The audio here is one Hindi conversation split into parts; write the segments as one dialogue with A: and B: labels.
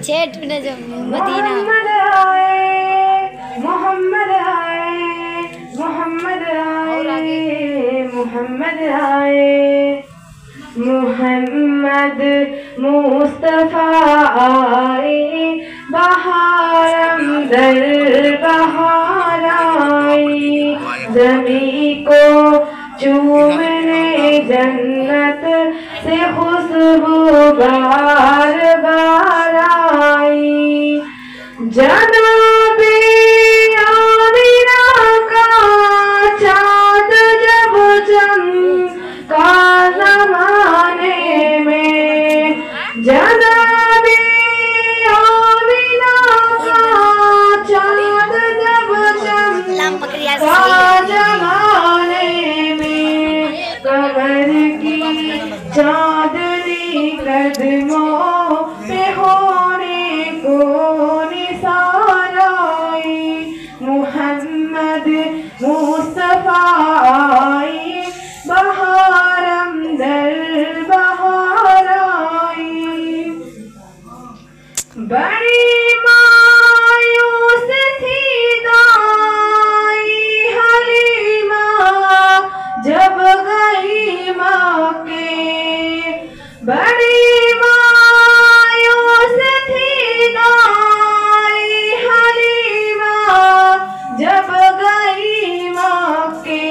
A: छेठ ने जो मदीना
B: मोहम्मद आए मोहम्मद आए मोहम्मद आए मोहम्मद मुस्तफा आए बहारम दर बहार आई ज़मीं को चूमने जन्नत से खुशबू बार बार आई जनाबे आमिना का चाँद जब चमका ज़माने में जनाबे आमिना का चाँद जब चमका ज़माने में कमर की चाँदनी कदमों पे होने को निसार आई मुहम्मद मुस्तफा आई बहारम दर बहार आई बड़ी मायूस थी दाई हलीमा जब गई माँ के बड़ी मायूस थी दाई हलीमा जब गई माँ के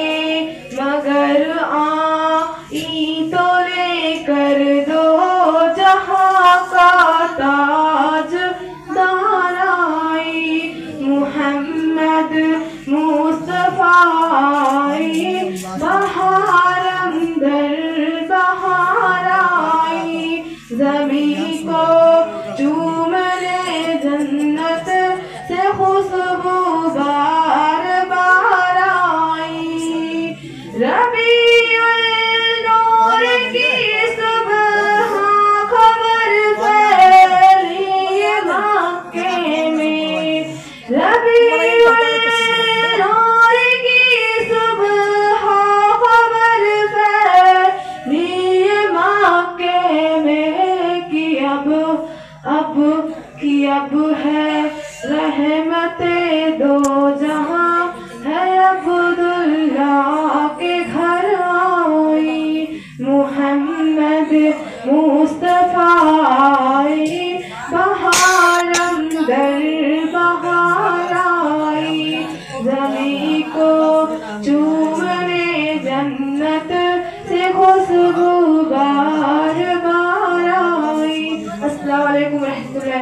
B: मगर आई तो लेकर दो जहाँ का ताज दाराई मुहम्मद मुस्तफा आई बहारम दर बहार आई ज़मीं को चूमने जन्नत से खुशबू बार बार आई रबीउल नूर की सुबह खबर फैली मक्के में रबीउल नूर की सुबह खबर फैली मक्के में कि अब है रहमते दो जहां है अब्दुल्ला के घर आई मुहम्मद मुस्तफा आई बहारम दर बहार आई ज़मीं को चूमने जन्नत से खुशबू बार बार आई। अस्सलाम वालेकुम रहमतुल्लाह।